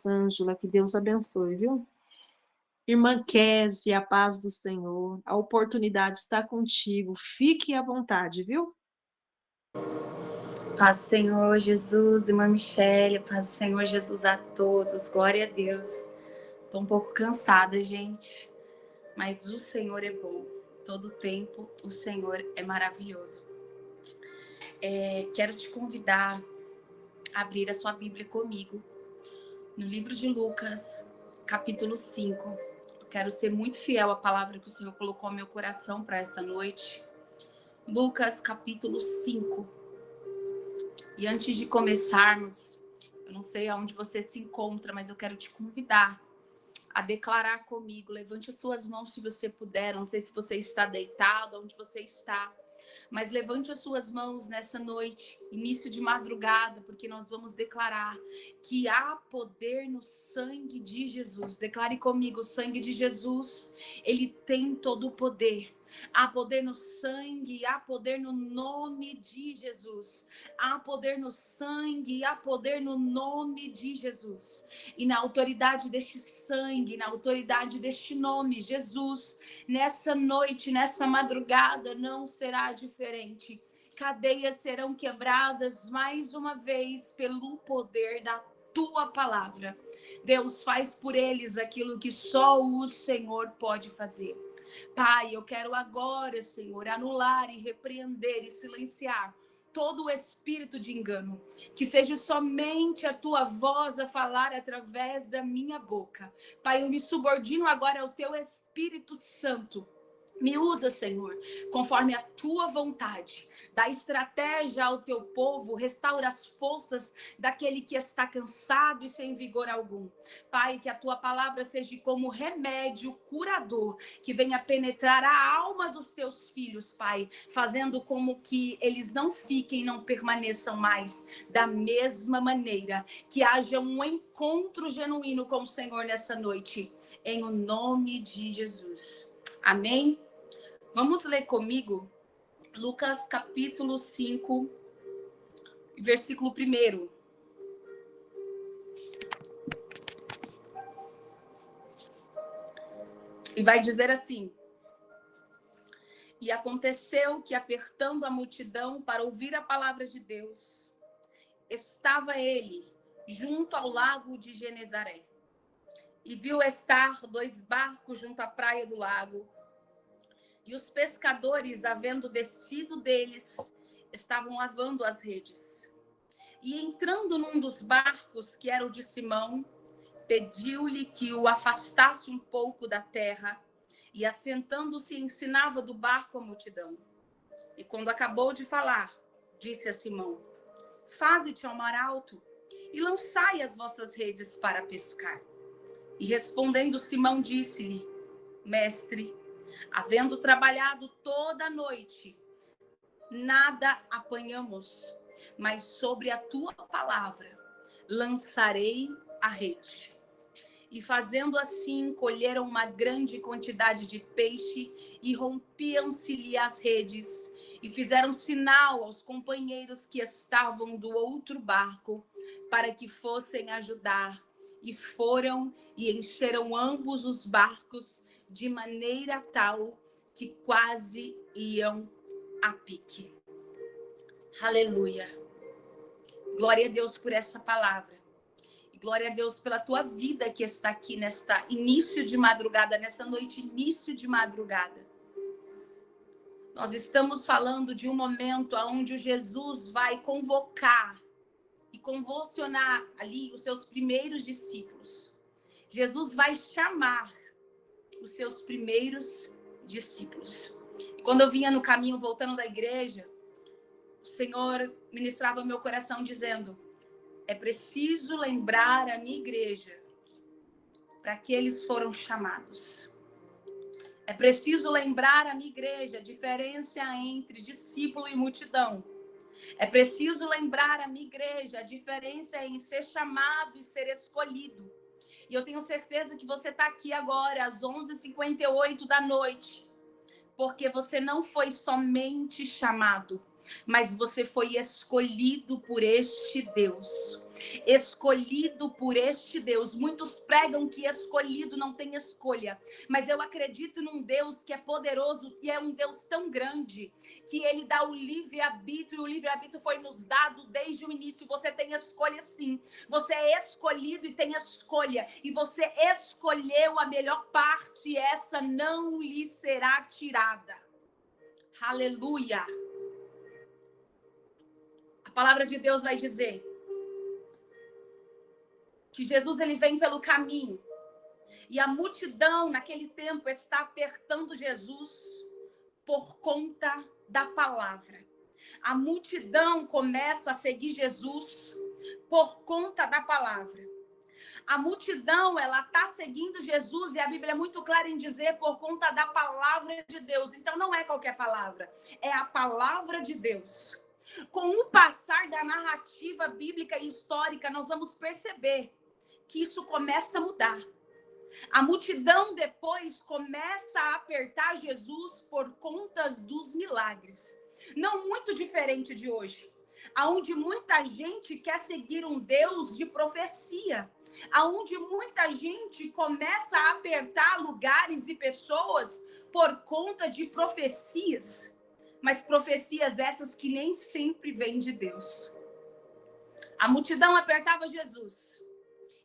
Ângela, que Deus abençoe, viu? Irmã Kézia, a paz do Senhor, a oportunidade está contigo, fique à vontade, viu? Paz do Senhor Jesus, irmã Michele, paz do Senhor Jesus a todos, glória a Deus. Tô um pouco cansada, gente, mas o Senhor é bom, todo tempo o Senhor é maravilhoso. Quero te convidar a abrir a sua Bíblia comigo, no livro de Lucas, capítulo 5. Eu quero ser muito fiel à palavra que o Senhor colocou no meu coração para essa noite. Lucas, capítulo 5. E antes de começarmos, eu não sei aonde você se encontra, mas eu quero te convidar a declarar comigo. Levante as suas mãos se você puder. Não sei se você está deitado, onde você está, mas levante as suas mãos nessa noite, início de madrugada, porque nós vamos declarar que há poder no sangue de Jesus. Declare comigo: o sangue de Jesus, ele tem todo o poder. Há poder no sangue, há poder no nome de Jesus. Há poder no sangue, há poder no nome de Jesus. E na autoridade deste sangue, na autoridade deste nome, Jesus, nessa noite, nessa madrugada, não será diferente. Cadeias serão quebradas mais uma vez pelo poder da tua palavra. Deus, faz por eles aquilo que só o Senhor pode fazer. Pai, eu quero agora, Senhor, anular e repreender e silenciar todo o espírito de engano, que seja somente a tua voz a falar através da minha boca. Pai, eu me subordino agora ao teu Espírito Santo. Me usa, Senhor, conforme a tua vontade. Dá estratégia ao teu povo, restaura as forças daquele que está cansado e sem vigor algum. Pai, que a tua palavra seja como remédio curador, que venha penetrar a alma dos teus filhos, Pai, fazendo como que eles não fiquem, não permaneçam mais da mesma maneira. Que haja um encontro genuíno com o Senhor nessa noite, em o nome de Jesus. Amém? Vamos ler comigo Lucas capítulo 5, versículo 1. E vai dizer assim: e aconteceu que, apertando a multidão para ouvir a palavra de Deus, estava ele junto ao lago de Genezaré. E viu estar 2 barcos junto à praia do lago. E os pescadores, havendo descido deles, estavam lavando as redes. E entrando num dos barcos, que era o de Simão, pediu-lhe que o afastasse um pouco da terra, e assentando-se ensinava do barco a multidão. E quando acabou de falar, disse a Simão: faze-te ao mar alto e lançai as vossas redes para pescar. E respondendo Simão, disse-lhe: mestre, havendo trabalhado toda a noite, nada apanhamos, mas sobre a tua palavra lançarei a rede. E fazendo assim, colheram uma grande quantidade de peixe e rompiam-se-lhe as redes. E fizeram sinal aos companheiros que estavam do outro barco para que fossem ajudar. E foram e encheram ambos os barcos de maneira tal que quase iam a pique. Aleluia. Glória a Deus por essa palavra. Glória a Deus pela tua vida que está aqui nesta início de madrugada, nessa noite início de madrugada. Nós estamos falando de um momento onde o Jesus vai convocar e convulsionar ali os seus primeiros discípulos. Jesus vai chamar os seus primeiros discípulos. E quando eu vinha no caminho voltando da igreja, o Senhor ministrava meu coração dizendo: é preciso lembrar a minha igreja para que eles foram chamados. É preciso lembrar a minha igreja a diferença entre discípulo e multidão. É preciso lembrar a minha igreja a diferença em ser chamado e ser escolhido. E eu tenho certeza que você está aqui agora às 11h58 da noite, porque você não foi somente chamado, mas você foi escolhido por este Deus. Escolhido por este Deus. Muitos pregam que escolhido não tem escolha, mas eu acredito num Deus que é poderoso e é um Deus tão grande que ele dá o livre-arbítrio. O livre-arbítrio foi nos dado desde o início. Você tem escolha, sim. Você é escolhido e tem escolha, e você escolheu a melhor parte, e essa não lhe será tirada. Aleluia. A palavra de Deus vai dizer que Jesus ele vem pelo caminho, e a multidão naquele tempo está apertando Jesus por conta da palavra. A multidão começa a seguir Jesus por conta da palavra. A multidão, ela está seguindo Jesus, e a Bíblia é muito clara em dizer por conta da palavra de Deus. Então não é qualquer palavra, é a palavra de Deus. Com o passar da narrativa bíblica e histórica, nós vamos perceber que isso começa a mudar. A multidão depois começa a apertar Jesus por conta dos milagres. Não muito diferente de hoje, aonde muita gente quer seguir um Deus de profecia, aonde muita gente começa a apertar lugares e pessoas por conta de profecias, mas profecias essas que nem sempre vêm de Deus. A multidão apertava Jesus,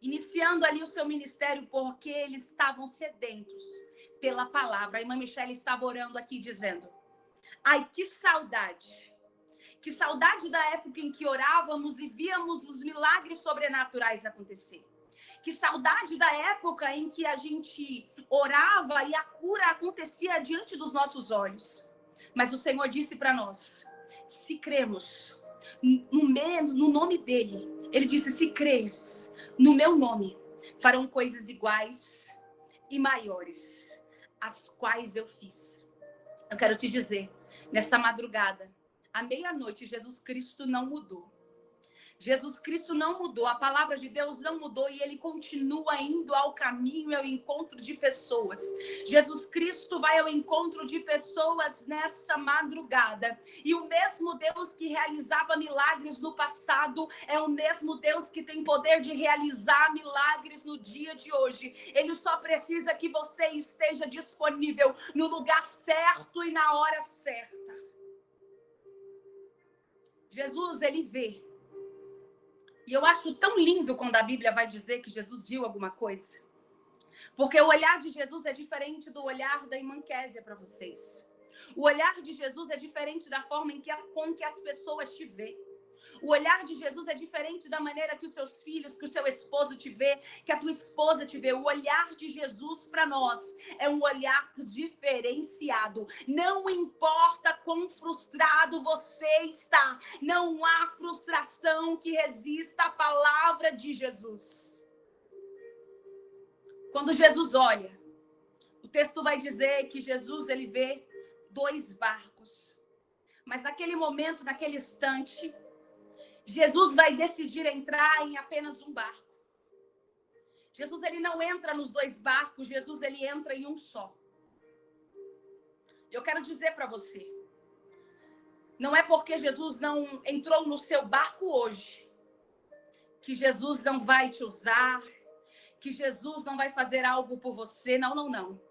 iniciando ali o seu ministério, porque eles estavam sedentos pela palavra. A irmã Michele estava orando aqui dizendo: ai, que saudade! Que saudade da época em que orávamos e víamos os milagres sobrenaturais acontecer. Que saudade da época em que a gente orava e a cura acontecia diante dos nossos olhos. Mas o Senhor disse para nós: se cremos no nome dele, ele disse: se creres no meu nome, farão coisas iguais e maiores, as quais eu fiz. Eu quero te dizer, nessa madrugada, à meia-noite, Jesus Cristo não mudou. Jesus Cristo não mudou, a palavra de Deus não mudou, e ele continua indo ao caminho e ao encontro de pessoas. Jesus Cristo vai ao encontro de pessoas nesta madrugada, e o mesmo Deus que realizava milagres no passado é o mesmo Deus que tem poder de realizar milagres no dia de hoje. Ele só precisa que você esteja disponível no lugar certo e na hora certa. Jesus, ele vê. E eu acho tão lindo quando a Bíblia vai dizer que Jesus viu alguma coisa. Porque o olhar de Jesus é diferente do olhar da irmã Késia para vocês. O olhar de Jesus é diferente da forma com que as pessoas te veem. O olhar de Jesus é diferente da maneira que os seus filhos, que o seu esposo te vê, que a tua esposa te vê. O olhar de Jesus para nós é um olhar diferenciado. Não importa quão frustrado você está, não há frustração que resista à palavra de Jesus. Quando Jesus olha, o texto vai dizer que Jesus ele vê 2 barcos. Mas naquele momento, naquele instante, Jesus vai decidir entrar em apenas um barco. Jesus ele não entra nos 2 barcos, Jesus ele entra em um só. Eu quero dizer para você, não é porque Jesus não entrou no seu barco hoje, que Jesus não vai te usar, que Jesus não vai fazer algo por você. Não, não, não.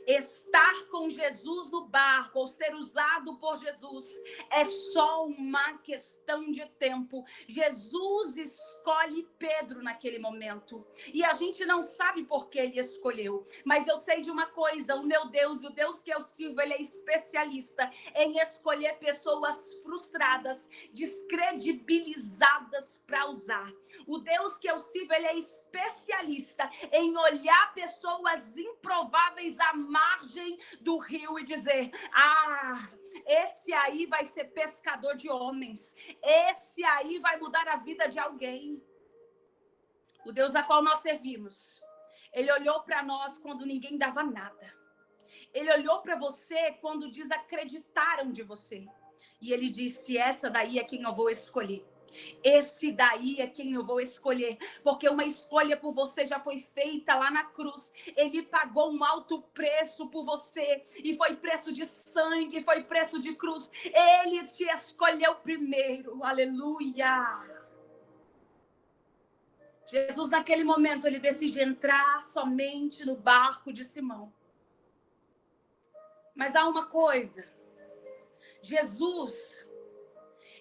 Estar com Jesus no barco, ou ser usado por Jesus, é só uma questão de tempo. Jesus escolhe Pedro naquele momento. E a gente não sabe por que ele escolheu. Mas eu sei de uma coisa, o meu Deus, e o Deus que eu sirvo, ele é especialista em escolher pessoas frustradas, descredibilizadas para usar. O Deus que eu sirvo, ele é especialista em olhar pessoas improváveis à margem do rio e dizer: ah, esse aí vai ser pescador de homens, esse aí vai mudar a vida de alguém. O Deus a qual nós servimos, ele olhou para nós quando ninguém dava nada. Ele olhou para você quando desacreditaram de você. E ele disse: essa daí é quem eu vou escolher. Esse daí é quem eu vou escolher, porque uma escolha por você já foi feita lá na cruz. Ele pagou um alto preço por você, e foi preço de sangue, foi preço de cruz. Ele te escolheu primeiro, aleluia. Jesus, naquele momento, ele decide entrar somente no barco de Simão. Mas há uma coisa, Jesus,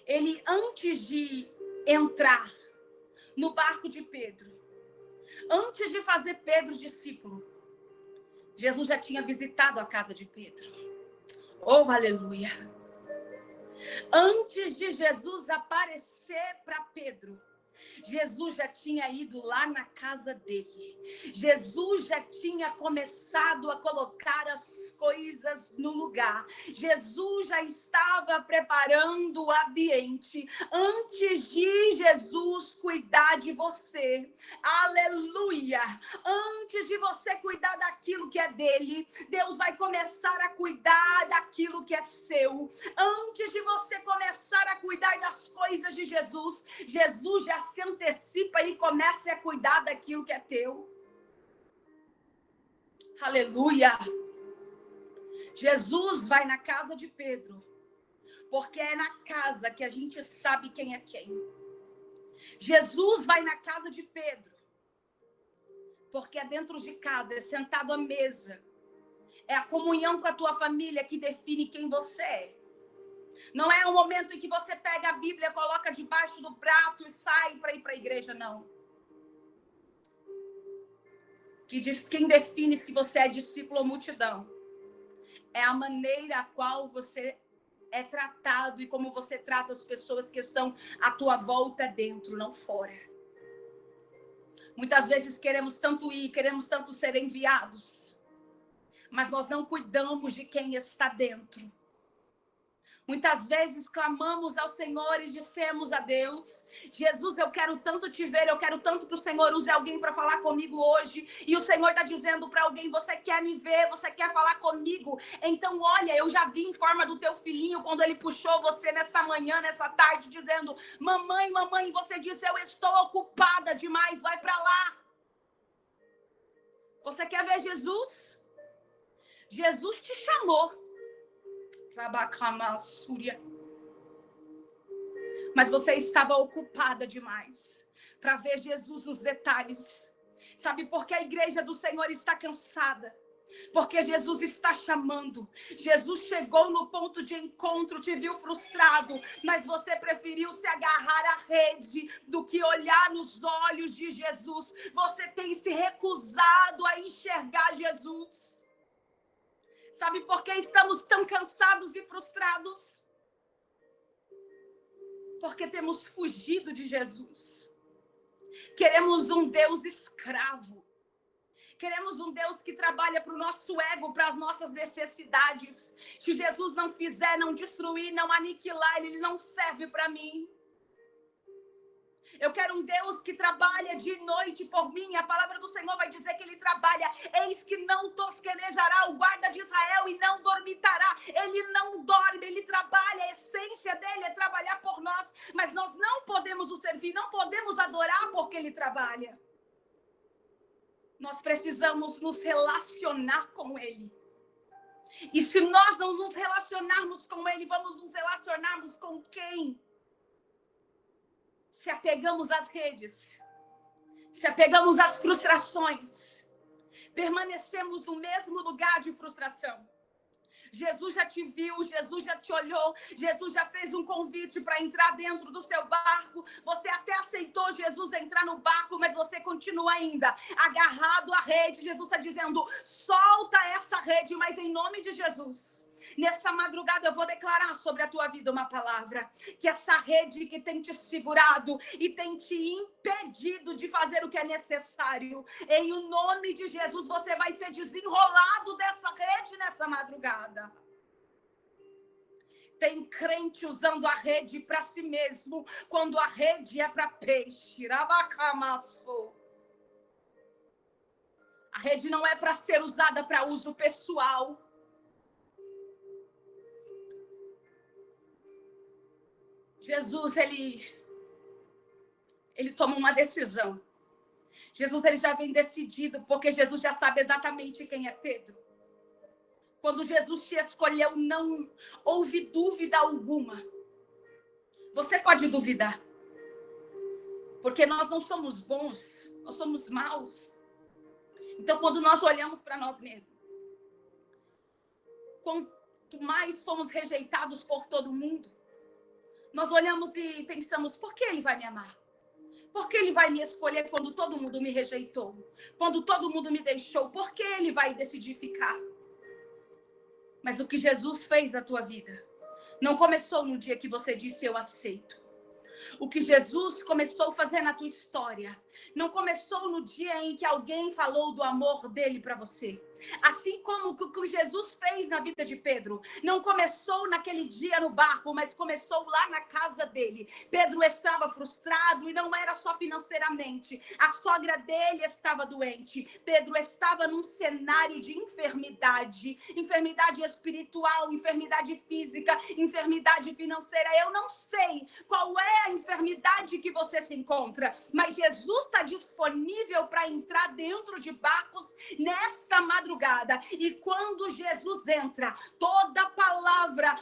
ele antes de entrar no barco de Pedro, antes de fazer Pedro discípulo, Jesus já tinha visitado a casa de Pedro. Oh, aleluia! Antes de Jesus aparecer para Pedro, Jesus já tinha ido lá na casa dele. Jesus já tinha começado a colocar as coisas no lugar. Jesus já estava preparando o ambiente antes de Jesus cuidar de você. Aleluia! Antes de você cuidar daquilo que é dele, Deus vai começar a cuidar daquilo que é seu. Antes de você começar a cuidar das coisas de Jesus, Jesus já se antecipa e começa a cuidar daquilo que é teu. Aleluia! Jesus vai na casa de Pedro, porque é na casa que a gente sabe quem é quem. Jesus vai na casa de Pedro, porque é dentro de casa, é sentado à mesa. É a comunhão com a tua família que define quem você é. Não é o momento em que você pega a Bíblia, coloca debaixo do prato e sai para ir para a igreja, não. Quem define se você é discípulo ou multidão é a maneira a qual você é tratado e como você trata as pessoas que estão à tua volta dentro, não fora. Muitas vezes queremos tanto ir, queremos tanto ser enviados, mas nós não cuidamos de quem está dentro. Muitas vezes clamamos ao Senhor e dissemos a Deus: Jesus, eu quero tanto te ver, eu quero tanto que o Senhor use alguém para falar comigo hoje. E o Senhor está dizendo para alguém: você quer me ver, você quer falar comigo? Então olha, eu já vi em forma do teu filhinho, quando ele puxou você nessa manhã, nessa tarde, dizendo: mamãe, mamãe, você disse: eu estou ocupada demais, vai para lá. Você quer ver Jesus? Jesus te chamou. Mas você estava ocupada demais para ver Jesus nos detalhes. Sabe por que a igreja do Senhor está cansada? Porque Jesus está chamando. Jesus chegou no ponto de encontro, te viu frustrado, mas você preferiu se agarrar à rede do que olhar nos olhos de Jesus. Você tem se recusado a enxergar Jesus. Sabe por que estamos tão cansados e frustrados? Porque temos fugido de Jesus. Queremos um Deus escravo. Queremos um Deus que trabalha para o nosso ego, para as nossas necessidades. Se Jesus não fizer, não destruir, não aniquilar, ele não serve para mim. Eu quero um Deus que trabalha de noite por mim. A palavra do Senhor vai dizer que ele trabalha. Eis que não tosquenejará o guarda de Israel e não dormitará. Ele não dorme, ele trabalha. A essência dele é trabalhar por nós. Mas nós não podemos o servir, não podemos adorar porque ele trabalha. Nós precisamos nos relacionar com ele. E se nós não nos relacionarmos com ele, vamos nos relacionarmos com quem? Se apegamos às redes, se apegamos às frustrações, permanecemos no mesmo lugar de frustração. Jesus já te viu, Jesus já te olhou, Jesus já fez um convite para entrar dentro do seu barco. Você até aceitou Jesus entrar no barco, mas você continua ainda agarrado à rede. Jesus está dizendo: solta essa rede, mas em nome de Jesus. Nessa madrugada eu vou declarar sobre a tua vida uma palavra, que essa rede que tem te segurado e tem te impedido de fazer o que é necessário, em o nome de Jesus você vai ser desenrolado dessa rede nessa madrugada. Tem crente usando a rede para si mesmo, quando a rede é para peixe. A rede não é para ser usada para uso pessoal. Jesus, ele ele toma uma decisão. Jesus, ele já vem decidido, porque Jesus já sabe exatamente quem é Pedro. Quando Jesus te escolheu, não houve dúvida alguma. Você pode duvidar, porque nós não somos bons, nós somos maus. Então, quando nós olhamos para nós mesmos, quanto mais fomos rejeitados por todo mundo, nós olhamos e pensamos, por que ele vai me amar? Por que ele vai me escolher quando todo mundo me rejeitou? Quando todo mundo me deixou? Por que ele vai decidir ficar? Mas o que Jesus fez na tua vida não começou no dia que você disse eu aceito. O que Jesus começou a fazer na tua história não começou no dia em que alguém falou do amor dele para você. Assim como o que Jesus fez na vida de Pedro não começou naquele dia no barco, mas começou lá na casa dele. Pedro estava frustrado e não era só financeiramente. A sogra dele estava doente. Pedro estava num cenário de enfermidade. Enfermidade espiritual, enfermidade física, enfermidade financeira. Eu não sei qual é a enfermidade que você se encontra, mas Jesus está disponível para entrar dentro de barcos nesta madrugada. E quando Jesus entra, toda palavra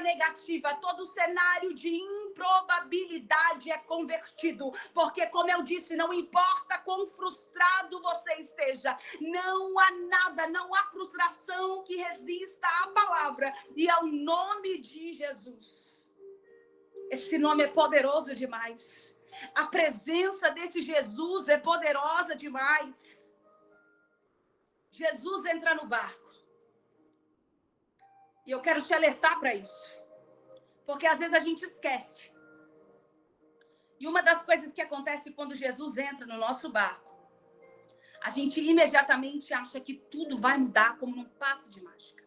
negativa, todo cenário de improbabilidade é convertido. Porque, como eu disse, não importa quão frustrado você esteja, não há nada, não há frustração que resista à palavra e ao nome de Jesus. Esse nome é poderoso demais. A presença desse Jesus é poderosa demais. Jesus entra no barco. E eu quero te alertar para isso. Porque às vezes a gente esquece. E uma das coisas que acontece quando Jesus entra no nosso barco, a gente imediatamente acha que tudo vai mudar como num passe de mágica.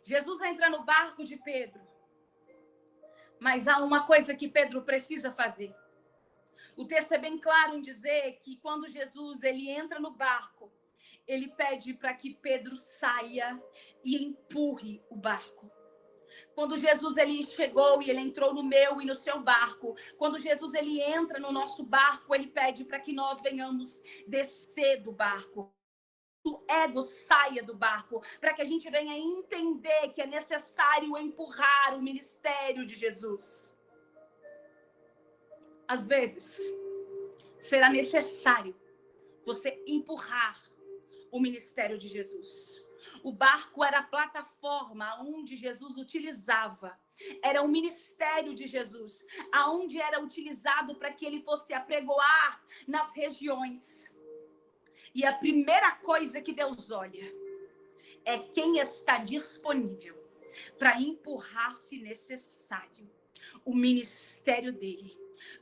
Jesus entra no barco de Pedro. Mas há uma coisa que Pedro precisa fazer. O texto é bem claro em dizer que quando Jesus ele entra no barco, ele pede para que Pedro saia e empurre o barco. Quando Jesus ele chegou e ele entrou no meu e no seu barco, quando Jesus ele entra no nosso barco, ele pede para que nós venhamos descer do barco. O ego saia do barco, para que a gente venha entender que é necessário empurrar o ministério de Jesus. Às vezes, será necessário você empurrar o ministério de Jesus. O barco era a plataforma onde Jesus utilizava. Era o ministério de Jesus, aonde era utilizado para que ele fosse apregoar nas regiões. E a primeira coisa que Deus olha é quem está disponível para empurrar, se necessário, o ministério dele.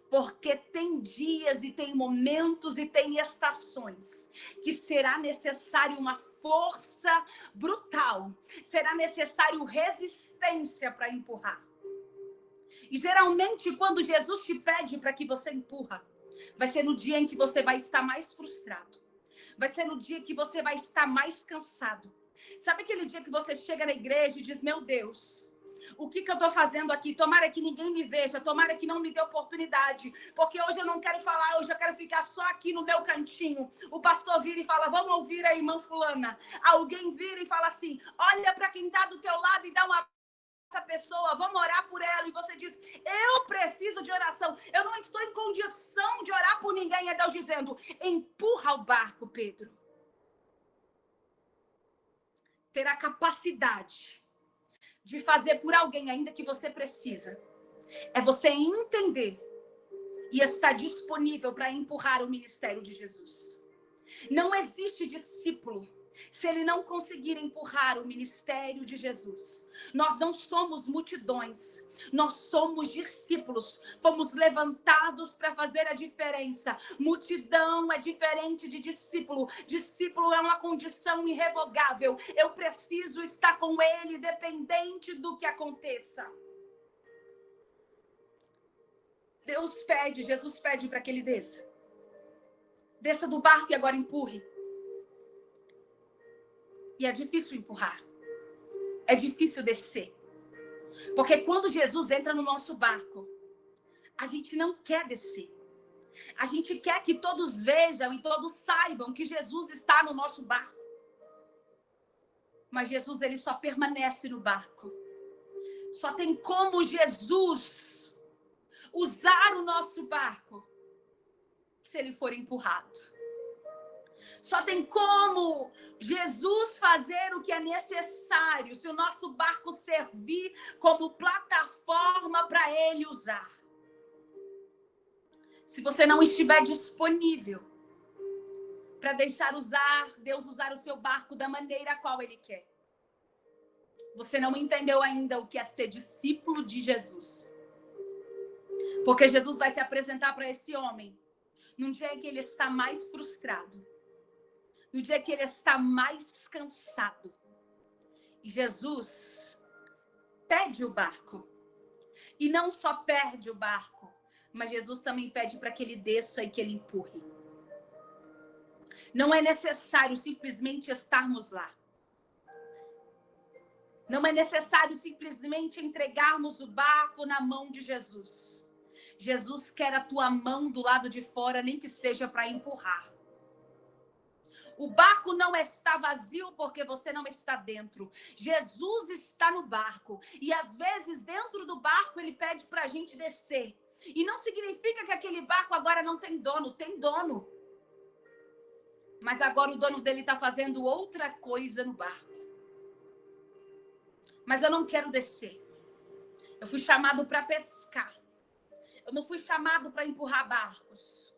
Porque tem dias e tem momentos e tem estações que será necessário uma força brutal. Será necessário resistência para empurrar. E geralmente quando Jesus te pede para que você empurra, vai ser no dia em que você vai estar mais frustrado. Vai ser no dia que você vai estar mais cansado. Sabe aquele dia que você chega na igreja e diz, meu Deus, o que eu estou fazendo aqui? Tomara que ninguém me veja, tomara que não me dê oportunidade, porque hoje eu não quero falar, hoje eu quero ficar só aqui no meu cantinho. O pastor vira e fala, vamos ouvir a irmã fulana. Alguém vira e fala assim, olha para quem está do teu lado e dá uma essa pessoa, vamos orar por ela. E você diz, eu preciso de oração, eu não estou em condição de orar por ninguém. É Deus dizendo, empurra o barco, Pedro. Ter a capacidade de fazer por alguém, ainda que você precisa, é você entender e estar disponível para empurrar o ministério de Jesus. Não existe discípulo se ele não conseguir empurrar o ministério de Jesus. Nós não somos multidões, nós somos discípulos. Fomos levantados para fazer a diferença. Multidão é diferente de discípulo. Discípulo é uma condição irrevogável. Eu preciso estar com ele, dependente do que aconteça. Deus pede, Jesus pede para que ele desça. Desça do barco e agora empurre. E é difícil empurrar. É difícil descer. Porque quando Jesus entra no nosso barco, A gente não quer descer. A gente quer que todos vejam e todos saibam que Jesus está no nosso barco. Mas Jesus, ele só permanece no barco. Só tem como Jesus usar o nosso barco se ele for empurrado. Só tem como Jesus fazer o que é necessário se o nosso barco servir como plataforma para ele usar. Se você não estiver disponível para deixar Deus usar o seu barco da maneira a qual ele quer, você não entendeu ainda o que é ser discípulo de Jesus. Porque Jesus vai se apresentar para esse homem num dia que ele está mais frustrado, no dia que ele está mais cansado. E Jesus pede o barco. E não só pede o barco, mas Jesus também pede para que ele desça e que ele empurre. Não é necessário simplesmente estarmos lá. Não é necessário simplesmente entregarmos o barco na mão de Jesus. Jesus quer a tua mão do lado de fora, nem que seja para empurrar. O barco não está vazio porque você não está dentro. Jesus está no barco. E às vezes dentro do barco ele pede para a gente descer. E não significa que aquele barco agora não tem dono. Tem dono. Mas agora o dono dele está fazendo outra coisa no barco. Mas eu não quero descer. Eu fui chamado para pescar. Eu não fui chamado para empurrar barcos.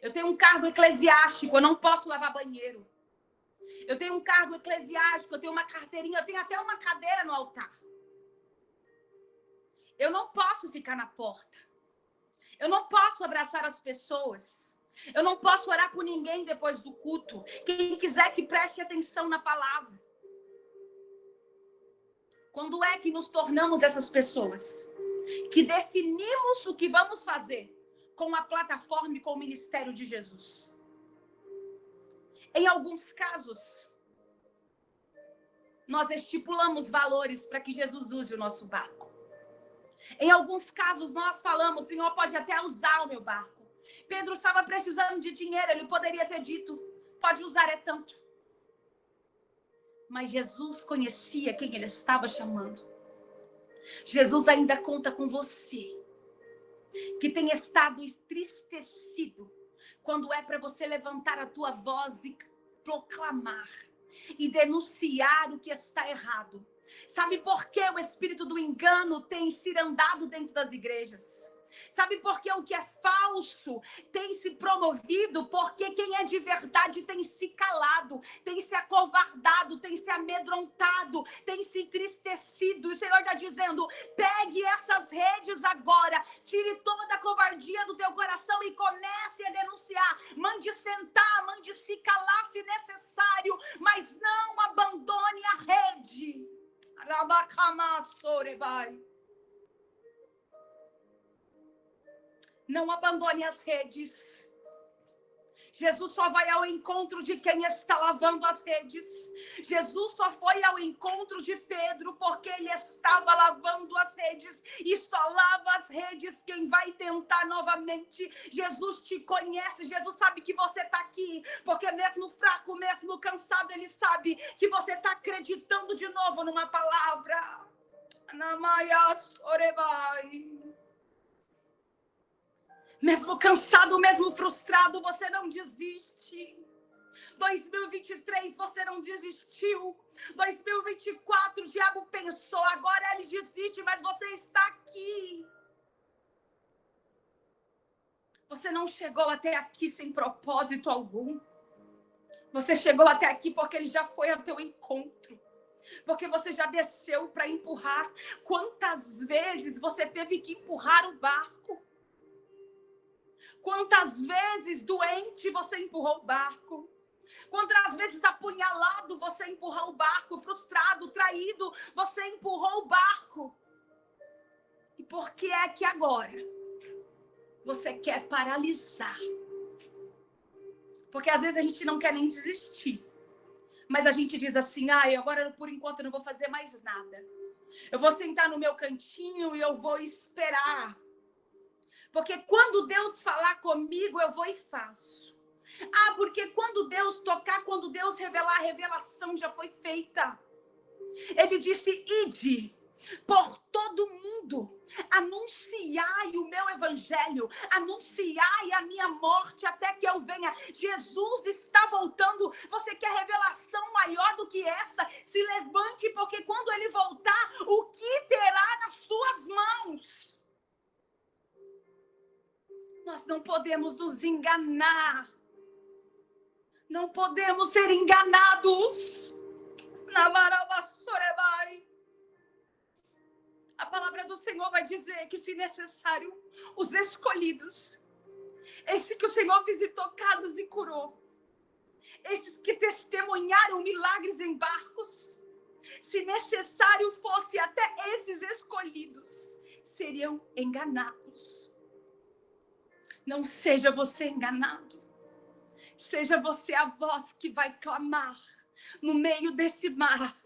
Eu tenho um cargo eclesiástico, eu não posso lavar banheiro. Eu tenho um cargo eclesiástico, eu tenho uma carteirinha, eu tenho até uma cadeira no altar. Eu não posso ficar na porta. Eu não posso abraçar as pessoas. Eu não posso orar por ninguém depois do culto. Quem quiser que preste atenção na palavra. Quando é que nos tornamos essas pessoas? Que definimos o que vamos fazer com a plataforma e com o ministério de Jesus. Em alguns casos, nós estipulamos valores para que Jesus use o nosso barco. Em alguns casos, nós falamos, Senhor, pode até usar o meu barco. Pedro estava precisando de dinheiro, ele poderia ter dito, pode usar, é tanto. Mas Jesus conhecia quem ele estava chamando. Jesus ainda conta com você, que tem estado entristecido, quando é para você levantar a tua voz e proclamar e denunciar o que está errado. Sabe por que o espírito do engano tem cirandado dentro das igrejas? Sabe por que o que é falso tem se promovido? Porque quem é de verdade tem se calado, tem se acovardado, tem se amedrontado, tem se entristecido. O Senhor está dizendo, pegue essas redes agora, tire toda a covardia do teu coração e comece a denunciar. Mande sentar, mande se calar se necessário, mas não abandone a rede. Não abandone as redes. Jesus só vai ao encontro de quem está lavando as redes. Jesus só foi ao encontro de Pedro porque ele estava lavando as redes. E só lava as redes quem vai tentar novamente. Jesus te conhece. Jesus sabe que você está aqui. Porque mesmo fraco, mesmo cansado, ele sabe que você está acreditando de novo numa palavra. Namaya sorebai. Mesmo cansado, mesmo frustrado, você não desiste. 2023 você não desistiu. 2024 o diabo pensou, agora ele desiste, mas você está aqui. Você não chegou até aqui sem propósito algum. Você chegou até aqui porque ele já foi ao teu encontro. Porque você já desceu para empurrar. Quantas vezes você teve que empurrar o barco? Quantas vezes doente você empurrou o barco? Quantas vezes apunhalado você empurrou o barco? Frustrado, traído, você empurrou o barco? E por que é que agora você quer paralisar? Porque às vezes a gente não quer nem desistir. Mas a gente diz assim, agora por enquanto eu não vou fazer mais nada. Eu vou sentar no meu cantinho e eu vou esperar Porque quando Deus falar comigo, eu vou e faço. Ah, porque quando Deus tocar, quando Deus revelar, a revelação já foi feita. Ele disse, ide por todo mundo, anunciai o meu evangelho, anunciai a minha morte até que eu venha. Jesus está voltando. Você quer revelação maior do que essa? Se levante, porque quando ele voltar, o que terá nas suas mãos? Nós não podemos nos enganar. Não podemos ser enganados. A palavra do Senhor vai dizer que, se necessário, os escolhidos, esses que o Senhor visitou casas e curou, esses que testemunharam milagres em barcos, se necessário fosse, até esses escolhidos seriam enganados. Não seja você enganado. Seja você a voz que vai clamar no meio desse mar,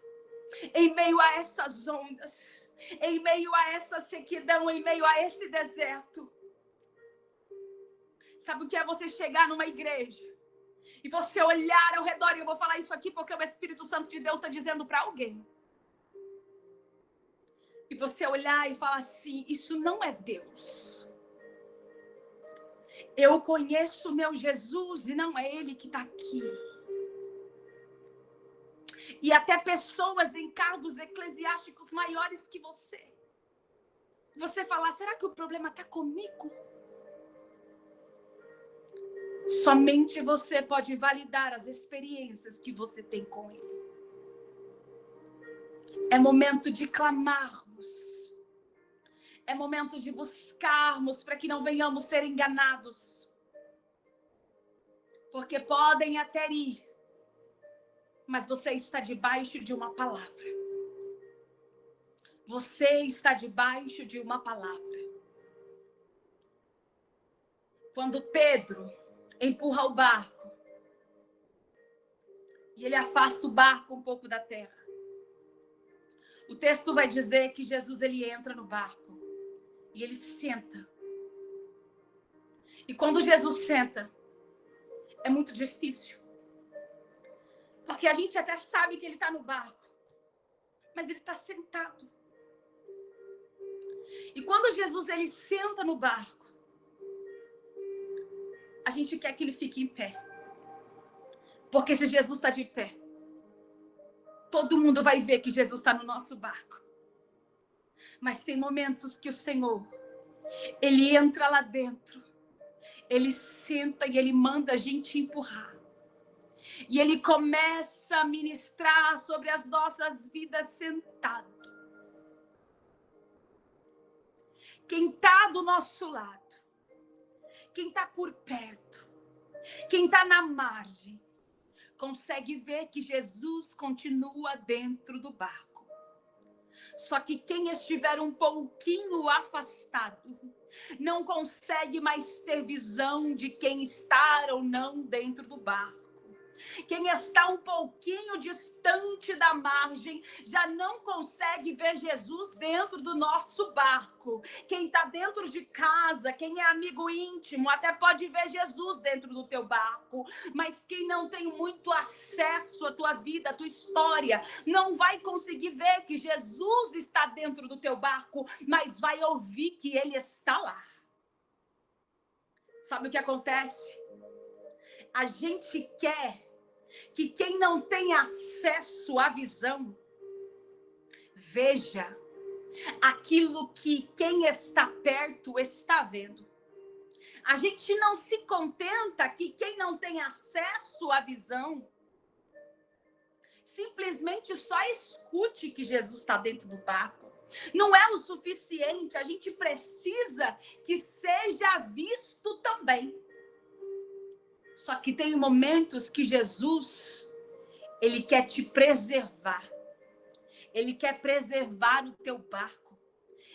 em meio a essas ondas, em meio a essa sequidão, em meio a esse deserto. Sabe o que é você chegar numa igreja e você olhar ao redor? E eu vou falar isso aqui porque o Espírito Santo de Deus está dizendo para alguém. E você olhar e falar assim, isso não é Deus. Eu conheço o meu Jesus e não é Ele que está aqui. E até pessoas em cargos eclesiásticos maiores que você. Você falar, será que o problema está comigo? Somente você pode validar as experiências que você tem com Ele. É momento de clamarmos. É momento de buscarmos para que não venhamos ser enganados. Porque podem até ir, mas você está debaixo de uma palavra. Você está debaixo de uma palavra. Quando Pedro empurra o barco e ele afasta o barco um pouco da terra, o texto vai dizer que Jesus ele entra no barco e ele senta. E quando Jesus senta, é muito difícil. Porque a gente até sabe que ele está no barco, mas ele está sentado. E quando Jesus ele senta no barco, a gente quer que ele fique em pé. Porque se Jesus está de pé, todo mundo vai ver que Jesus está no nosso barco. Mas tem momentos que o Senhor, ele entra lá dentro, ele senta e ele manda a gente empurrar. E ele começa a ministrar sobre as nossas vidas sentado. Quem está do nosso lado, quem está por perto, quem está na margem, consegue ver que Jesus continua dentro do barco. Só que quem estiver um pouquinho afastado, não consegue mais ter visão de quem está ou não dentro do barco. Quem está um pouquinho distante da margem já não consegue ver Jesus dentro do nosso barco. Quem está dentro de casa, quem é amigo íntimo, até pode ver Jesus dentro do teu barco. Mas quem não tem muito acesso à tua vida, à tua história, não vai conseguir ver que Jesus está dentro do teu barco, mas vai ouvir que Ele está lá. Sabe o que acontece? A gente quer que quem não tem acesso à visão veja aquilo que quem está perto está vendo. A gente não se contenta que quem não tem acesso à visão simplesmente só escute que Jesus está dentro do barco. Não é o suficiente, a gente precisa que seja visto também. Só que tem momentos que Jesus, ele quer te preservar. Ele quer preservar o teu barco.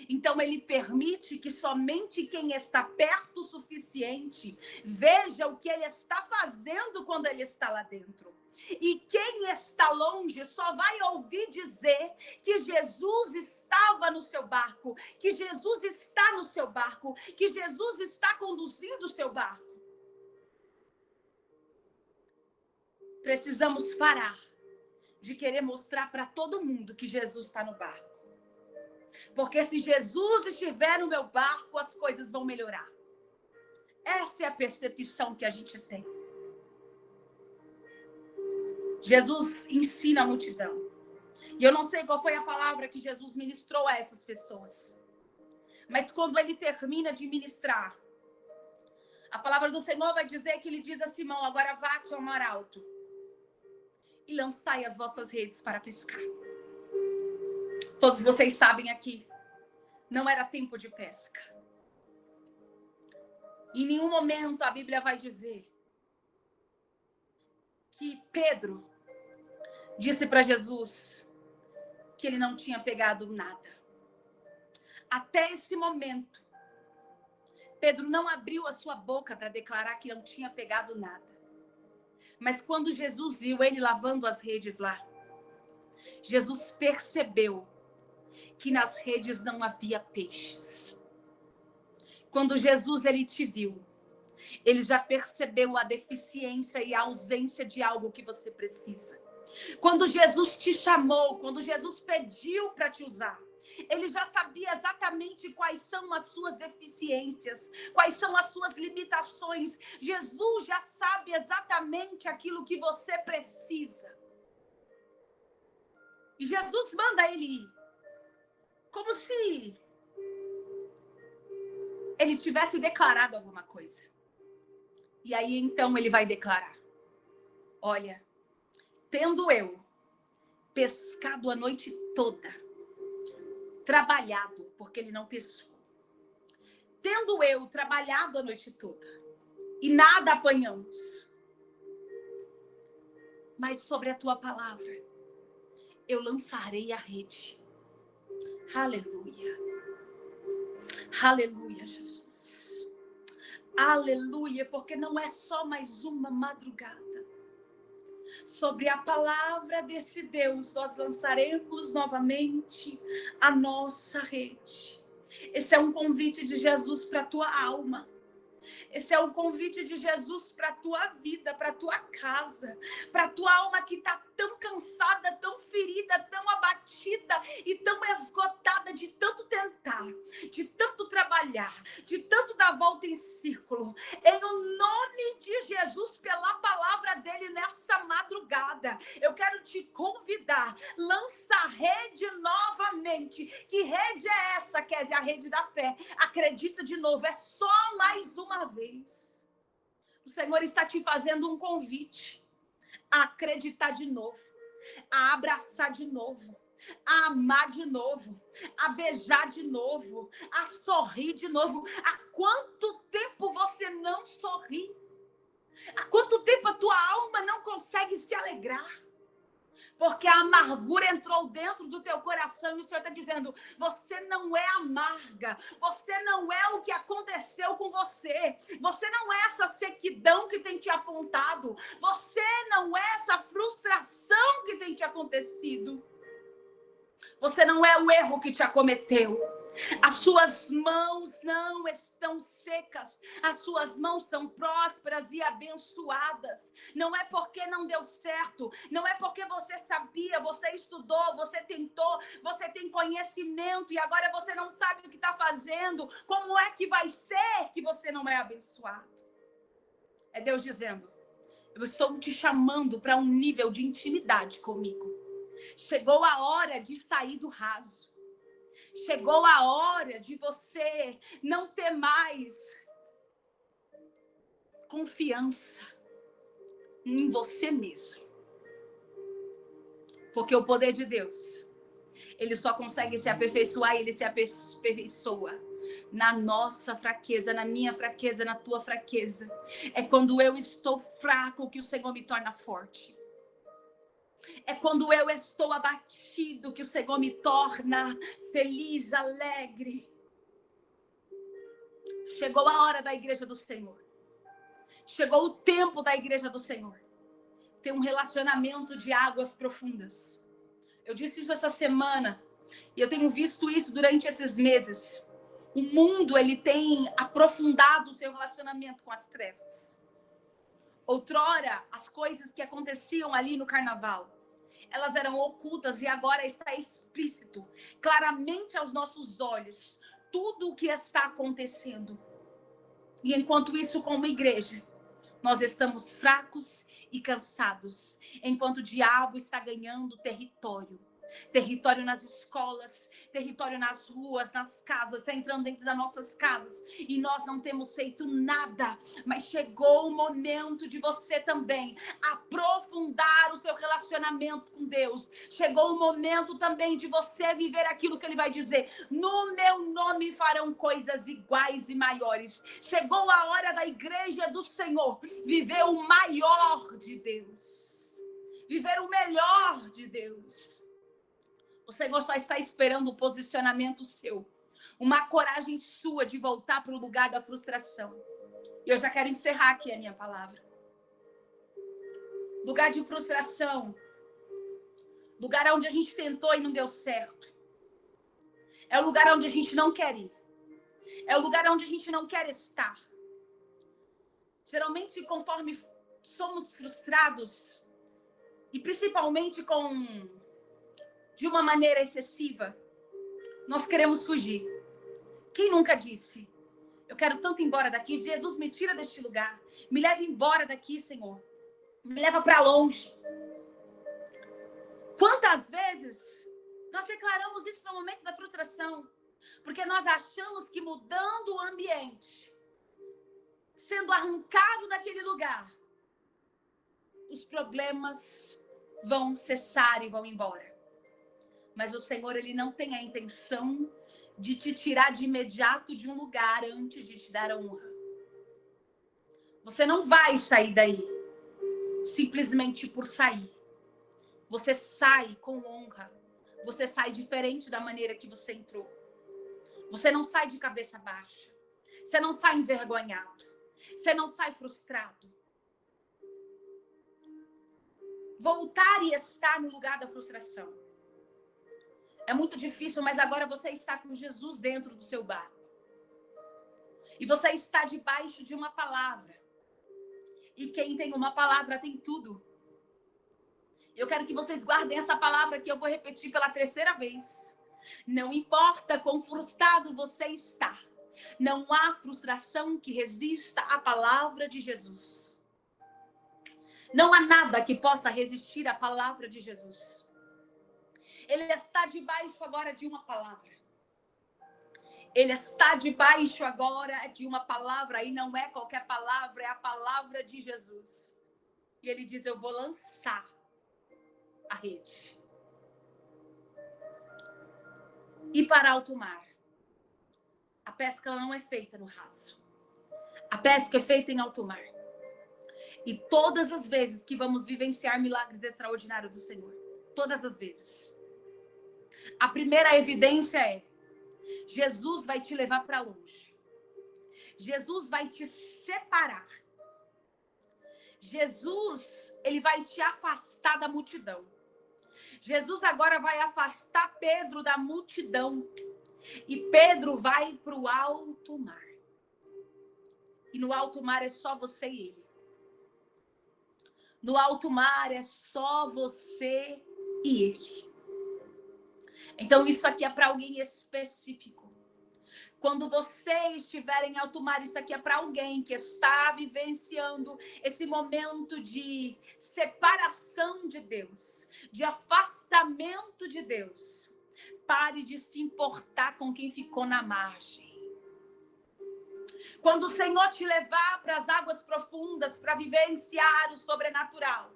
Então ele permite que somente quem está perto o suficiente veja o que ele está fazendo quando ele está lá dentro. E quem está longe só vai ouvir dizer que Jesus estava no seu barco, que Jesus está no seu barco, que Jesus está conduzindo o seu barco. Precisamos parar de querer mostrar para todo mundo que Jesus está no barco. Porque se Jesus estiver no meu barco, as coisas vão melhorar. Essa é a percepção que a gente tem. Jesus ensina a multidão. E eu não sei qual foi a palavra que Jesus ministrou a essas pessoas. Mas quando ele termina de ministrar, a palavra do Senhor vai dizer que ele diz a Simão: agora vá-te ao mar alto e lançai as vossas redes para pescar. Todos vocês sabem aqui, não era tempo de pesca. Em nenhum momento a Bíblia vai dizer que Pedro disse para Jesus que ele não tinha pegado nada. Até esse momento, Pedro não abriu a sua boca para declarar que não tinha pegado nada. Mas quando Jesus viu ele lavando as redes lá, Jesus percebeu que nas redes não havia peixes. Quando Jesus ele te viu, ele já percebeu a deficiência e a ausência de algo que você precisa. Quando Jesus te chamou, quando Jesus pediu para te usar, ele já sabia exatamente quais são as suas deficiências, quais são as suas limitações. Jesus já sabe exatamente aquilo que você precisa. E Jesus manda ele ir, como se ele tivesse declarado alguma coisa. E aí então ele vai declarar: olha, tendo eu pescado a noite toda, trabalhado, porque ele não pescou, tendo eu trabalhado a noite toda e nada apanhamos, mas sobre a tua palavra eu lançarei a rede. Aleluia. Aleluia, Jesus. Aleluia, porque não é só mais uma madrugada. Sobre a palavra desse Deus, nós lançaremos novamente a nossa rede. Esse é um convite de Jesus para a tua alma. Esse é um convite de Jesus para a tua vida, para a tua casa, para a tua alma que está tão cansada, tão ferida, tão abatida e tão esgotada de tanto tentar, de tanto trabalhar, de tanto dar volta em círculo. Em o nome de Jesus, pela palavra dele nessa madrugada, eu quero te convidar, lança a rede novamente. Que rede é essa, Kézia? A rede da fé. Acredita de novo, é só mais uma vez. O Senhor está te fazendo um convite a acreditar de novo, a abraçar de novo, a amar de novo, a beijar de novo, a sorrir de novo. Há quanto tempo você não sorri? Há quanto tempo a tua alma não consegue se alegrar? Porque a amargura entrou dentro do teu coração e o Senhor está dizendo: você não é amarga, você não é o que aconteceu com você, você não é essa sequidão que tem te apontado, você não é essa frustração que tem te acontecido, você não é o erro que te acometeu. As suas mãos não estão secas, as suas mãos são prósperas e abençoadas. Não é porque não deu certo, não é porque você sabia, você estudou, você tentou, você tem conhecimento e agora você não sabe o que está fazendo. Como é que vai ser que você não é abençoado? É Deus dizendo: eu estou te chamando para um nível de intimidade comigo. Chegou a hora de sair do raso. Chegou a hora de você não ter mais confiança em você mesmo. Porque o poder de Deus, ele só consegue se aperfeiçoar, ele se aperfeiçoa na nossa fraqueza, na minha fraqueza, na tua fraqueza. É quando eu estou fraco que o Senhor me torna forte. É quando eu estou abatido que o Senhor me torna feliz, alegre. Chegou a hora da igreja do Senhor. Chegou o tempo da igreja do Senhor. Ter um relacionamento de águas profundas. Eu disse isso essa semana. E eu tenho visto isso durante esses meses. O mundo, ele tem aprofundado o seu relacionamento com as trevas. Outrora, as coisas que aconteciam ali no carnaval, elas eram ocultas e agora está explícito, claramente aos nossos olhos, tudo o que está acontecendo. E enquanto isso, como igreja, nós estamos fracos e cansados, enquanto o diabo está ganhando território. Território nas escolas, território nas ruas, nas casas, entrando dentro das nossas casas. E nós não temos feito nada. Mas chegou o momento de você também aprofundar o seu relacionamento com Deus. Chegou o momento também de você viver aquilo que Ele vai dizer. No meu nome farão coisas iguais e maiores. Chegou a hora da igreja do Senhor viver o maior de Deus. Viver o melhor de Deus. O Senhor só está esperando o posicionamento seu. Uma coragem sua de voltar para o lugar da frustração. E eu já quero encerrar aqui a minha palavra. Lugar de frustração. Lugar onde a gente tentou e não deu certo. É o lugar onde a gente não quer ir. É o lugar onde a gente não quer estar. Geralmente, conforme somos frustrados, e principalmente de uma maneira excessiva, nós queremos fugir. Quem nunca disse? Eu quero tanto ir embora daqui. Jesus, me tira deste lugar. Me leva embora daqui, Senhor. Me leva para longe. Quantas vezes nós declaramos isso no momento da frustração? Porque nós achamos que mudando o ambiente, sendo arrancado daquele lugar, os problemas vão cessar e vão embora. Mas o Senhor, Ele não tem a intenção de te tirar de imediato de um lugar antes de te dar a honra. Você não vai sair daí simplesmente por sair. Você sai com honra. Você sai diferente da maneira que você entrou. Você não sai de cabeça baixa. Você não sai envergonhado. Você não sai frustrado. Voltar e estar no lugar da frustração é muito difícil, mas agora você está com Jesus dentro do seu barco. E você está debaixo de uma palavra. E quem tem uma palavra tem tudo. Eu quero que vocês guardem essa palavra que eu vou repetir pela 3ª vez. Não importa quão frustrado você está. Não há frustração que resista à palavra de Jesus. Não há nada que possa resistir à palavra de Jesus. Ele está debaixo agora de uma palavra. Ele está debaixo agora de uma palavra. E não é qualquer palavra, é a palavra de Jesus. E ele diz, eu vou lançar a rede. E para alto mar. A pesca ela não é feita no raso. A pesca é feita em alto mar. E todas as vezes que vamos vivenciar milagres extraordinários do Senhor. Todas as vezes. A primeira evidência é, Jesus vai te levar para longe. Jesus vai te separar. Jesus, ele vai te afastar da multidão. Jesus agora vai afastar Pedro da multidão. E Pedro vai para o alto mar. E no alto mar é só você e ele. No alto mar é só você e ele. Então isso aqui é para alguém específico. Quando você estiver em alto mar, isso aqui é para alguém que está vivenciando esse momento de separação de Deus, de afastamento de Deus. Pare de se importar com quem ficou na margem. Quando o Senhor te levar para as águas profundas para vivenciar o sobrenatural,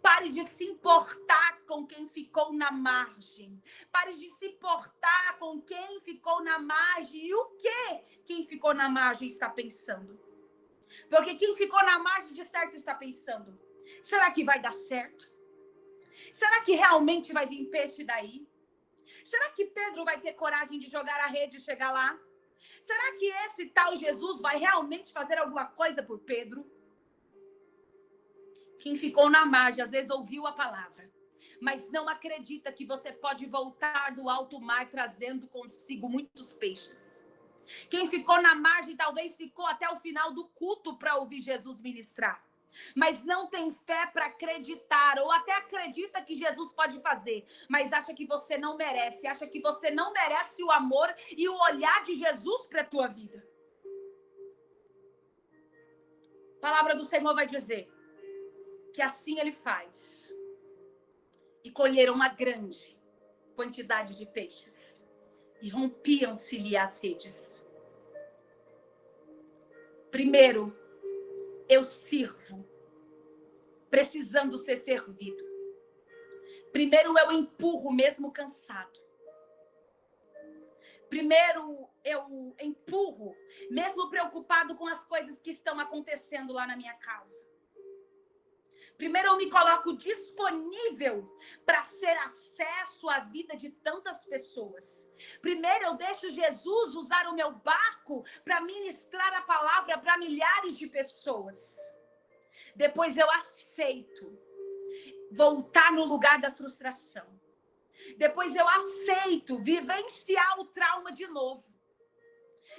pare de se importar com quem ficou na margem. Pare de se importar com quem ficou na margem e o que quem ficou na margem está pensando. Porque quem ficou na margem de certo está pensando, será que vai dar certo? Será que realmente vai vir peixe daí? Será que Pedro vai ter coragem de jogar a rede e chegar lá? Será que esse tal Jesus vai realmente fazer alguma coisa por Pedro? Quem ficou na margem, às vezes ouviu a palavra, mas não acredita que você pode voltar do alto mar trazendo consigo muitos peixes. Quem ficou na margem talvez ficou até o final do culto para ouvir Jesus ministrar, mas não tem fé para acreditar, ou até acredita que Jesus pode fazer, mas acha que você não merece, acha que você não merece o amor e o olhar de Jesus para a tua vida. A palavra do Senhor vai dizer que assim ele faz. E colheram uma grande quantidade de peixes. E rompiam-se-lhe as redes. Primeiro, eu sirvo, precisando ser servido. Primeiro, eu empurro mesmo cansado. Primeiro, eu empurro, mesmo preocupado com as coisas que estão acontecendo lá na minha casa. Primeiro, eu me coloco disponível para ser acesso à vida de tantas pessoas. Primeiro, eu deixo Jesus usar o meu barco para ministrar a palavra para milhares de pessoas. Depois, eu aceito voltar no lugar da frustração. Depois, eu aceito vivenciar o trauma de novo.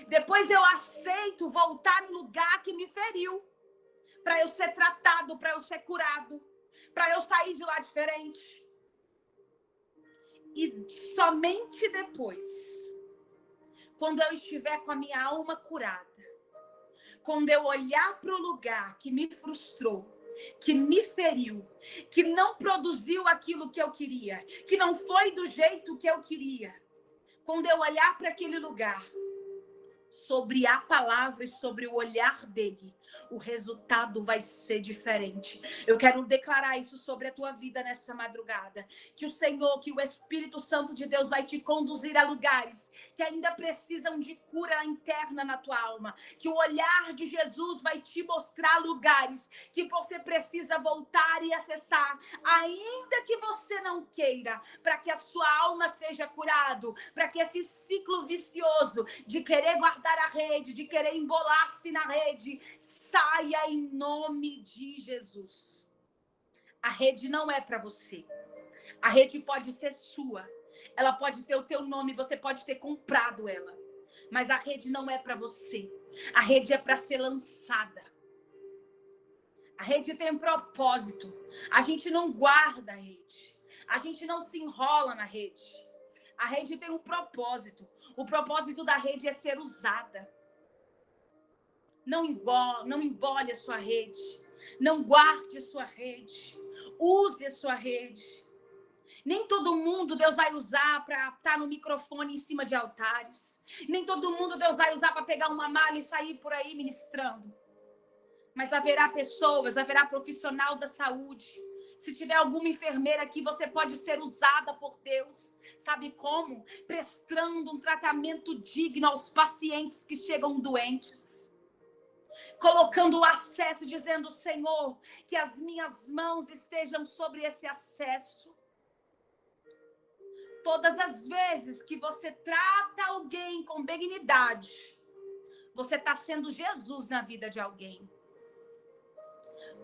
Depois, eu aceito voltar no lugar que me feriu. Para eu ser tratado, para eu ser curado, para eu sair de lá diferente. E somente depois, quando eu estiver com a minha alma curada, quando eu olhar para o lugar que me frustrou, que me feriu, que não produziu aquilo que eu queria, que não foi do jeito que eu queria, quando eu olhar para aquele lugar, sobre a palavra e sobre o olhar dele, o resultado vai ser diferente. Eu quero declarar isso sobre a tua vida nessa madrugada. Que o Senhor, que o Espírito Santo de Deus vai te conduzir a lugares que ainda precisam de cura interna na tua alma. Que o olhar de Jesus vai te mostrar lugares que você precisa voltar e acessar, ainda que você não queira, para que a sua alma seja curado, para que esse ciclo vicioso de querer guardar a rede, de querer embolar-se na rede, saia em nome de Jesus. A rede não é para você. A rede pode ser sua. Ela pode ter o teu nome, você pode ter comprado ela. Mas a rede não é para você. A rede é para ser lançada. A rede tem um propósito. A gente não guarda a rede. A gente não se enrola na rede. A rede tem um propósito. O propósito da rede é ser usada. Não embole a sua rede. Não guarde a sua rede. Use a sua rede. Nem todo mundo Deus vai usar para estar no microfone em cima de altares. Nem todo mundo Deus vai usar para pegar uma malha e sair por aí ministrando. Mas haverá pessoas, haverá profissional da saúde. Se tiver alguma enfermeira aqui, você pode ser usada por Deus. Sabe como? Prestando um tratamento digno aos pacientes que chegam doentes. Colocando o acesso, dizendo, Senhor, que as minhas mãos estejam sobre esse acesso. Todas as vezes que você trata alguém com benignidade, você está sendo Jesus na vida de alguém.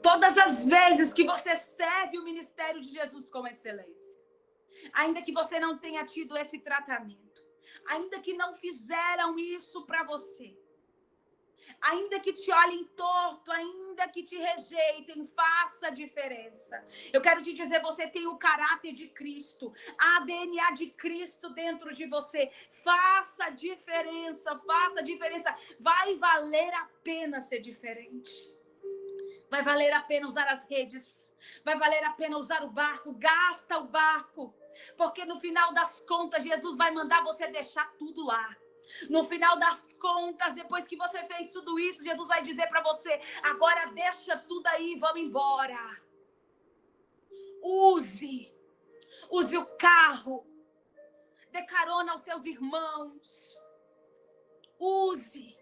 Todas as vezes que você serve o ministério de Jesus com excelência, ainda que você não tenha tido esse tratamento, ainda que não fizeram isso para você, ainda que te olhem torto, ainda que te rejeitem, faça a diferença. Eu quero te dizer, você tem o caráter de Cristo, a DNA de Cristo dentro de você. Faça a diferença, faça a diferença. Vai valer a pena ser diferente. Vai valer a pena usar as redes. Vai valer a pena usar o barco. Gasta o barco. Porque no final das contas, Jesus vai mandar você deixar tudo lá. No final das contas, depois que você fez tudo isso, Jesus vai dizer para você, agora deixa tudo aí, vamos embora. Use o carro. Dê carona aos seus irmãos. Use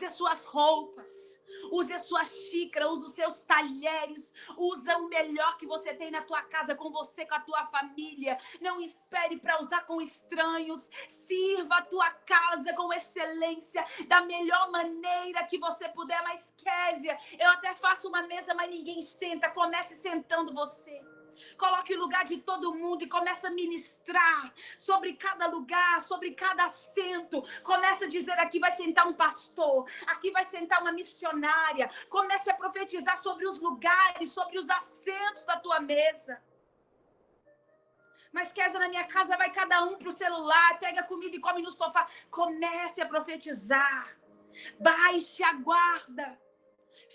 as suas roupas. Use a sua xícara, use os seus talheres, usa o melhor que você tem na tua casa, com você, com a tua família. Não espere para usar com estranhos. Sirva a tua casa com excelência, da melhor maneira que você puder. Mas, Kézia, eu até faço uma mesa, mas ninguém senta. Comece sentando você. Coloque o lugar de todo mundo e comece a ministrar sobre cada lugar, sobre cada assento. Comece a dizer: aqui vai sentar um pastor, aqui vai sentar uma missionária. Comece a profetizar sobre os lugares, sobre os assentos da tua mesa. Mas, Kézia, na minha casa vai cada um para o celular, pega comida e come no sofá. Comece a profetizar. Baixe a guarda.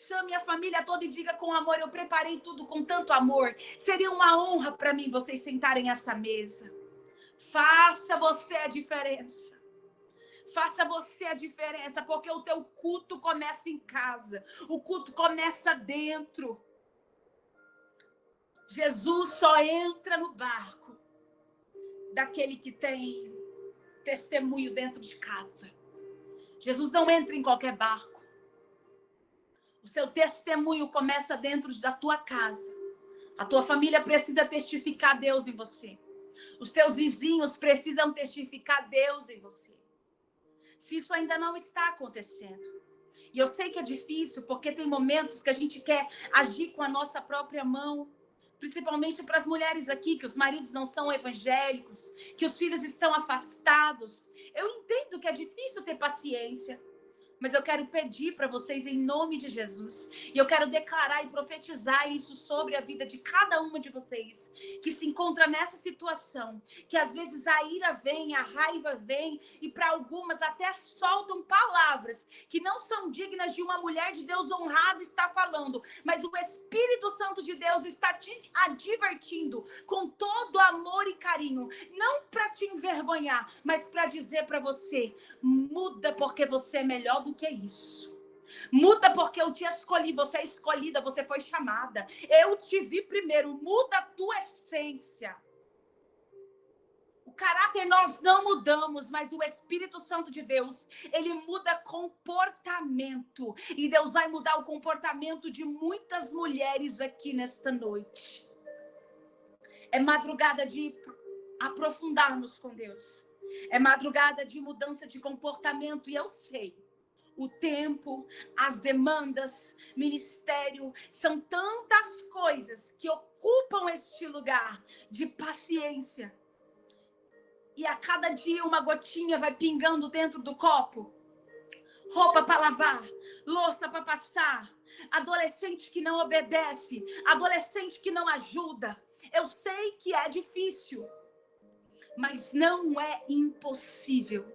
Chame a família toda e diga com amor: eu preparei tudo com tanto amor. Seria uma honra para mim vocês sentarem essa mesa. Faça você a diferença. Faça você a diferença, porque o teu culto começa em casa. O culto começa dentro. Jesus só entra no barco daquele que tem testemunho dentro de casa. Jesus não entra em qualquer barco. O seu testemunho começa dentro da tua casa. A tua família precisa testificar Deus em você. Os teus vizinhos precisam testificar Deus em você. Se isso ainda não está acontecendo. E eu sei que é difícil, porque tem momentos que a gente quer agir com a nossa própria mão. Principalmente para as mulheres aqui, que os maridos não são evangélicos, que os filhos estão afastados. Eu entendo que é difícil ter paciência. Mas eu quero pedir para vocês em nome de Jesus. E eu quero declarar e profetizar isso sobre a vida de cada uma de vocês. Que se encontra nessa situação. Que às vezes a ira vem, a raiva vem. E para algumas até soltam palavras que não são dignas de uma mulher de Deus honrada estar falando. Mas o Espírito Santo de Deus está te advertindo com todo amor e carinho. Não para te envergonhar, mas para dizer para você: muda, porque você é melhor do que isso. Muda, porque eu te escolhi. Você é escolhida, você foi chamada. Eu te vi primeiro. Muda a tua essência. O caráter nós não mudamos, mas o Espírito Santo de Deus, ele muda comportamento. E Deus vai mudar o comportamento de muitas mulheres aqui nesta noite. É madrugada de aprofundarmos com Deus. É madrugada de mudança de comportamento. E eu sei, o tempo, as demandas, ministério, são tantas coisas que ocupam este lugar de paciência. E a cada dia uma gotinha vai pingando dentro do copo. Roupa para lavar, louça para passar, adolescente que não obedece, adolescente que não ajuda. Eu sei que é difícil, mas não é impossível.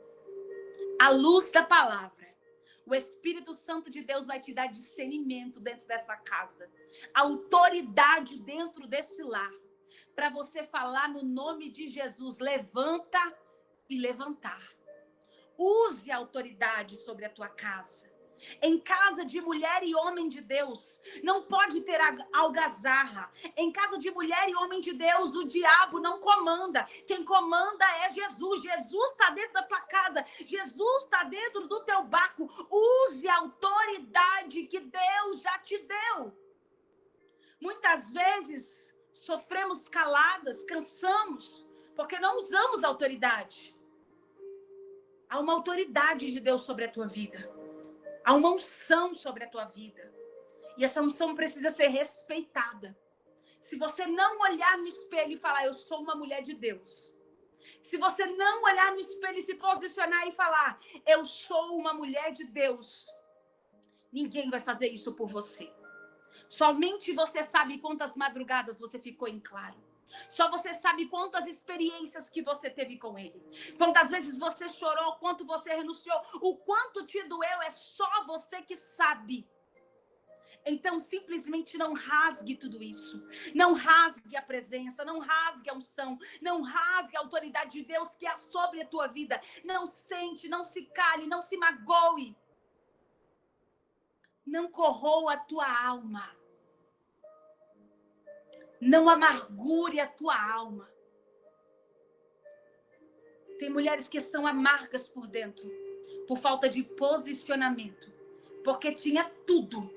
À luz da palavra, o Espírito Santo de Deus vai te dar discernimento dentro dessa casa, autoridade dentro desse lar, para você falar no nome de Jesus: levanta e levantar. Use a autoridade sobre a tua casa. Em casa de mulher e homem de Deus, não pode ter algazarra. Em casa de mulher e homem de Deus, o diabo não comanda. Quem comanda é Jesus. Jesus está dentro da tua casa. Jesus está dentro do teu barco. Use a autoridade que Deus já te deu. Muitas vezes, sofremos caladas, cansamos, porque não usamos a autoridade. Há uma autoridade de Deus sobre a tua vida. Há uma unção sobre a tua vida. E essa unção precisa ser respeitada. Se você não olhar no espelho e falar: eu sou uma mulher de Deus. Se você não olhar no espelho e se posicionar e falar: eu sou uma mulher de Deus. Ninguém vai fazer isso por você. Somente você sabe quantas madrugadas você ficou em claro. Só você sabe quantas experiências que você teve com ele. Quantas vezes você chorou, quanto você renunciou, o quanto te doeu, é só você que sabe. Então, simplesmente não rasgue tudo isso. Não rasgue a presença, não rasgue a unção, não rasgue a autoridade de Deus que há sobre a tua vida. Não sente, não se cale, não se magoe. Não corroa a tua alma. Não amargure a tua alma. Tem mulheres que estão amargas por dentro, por falta de posicionamento, porque tinha tudo,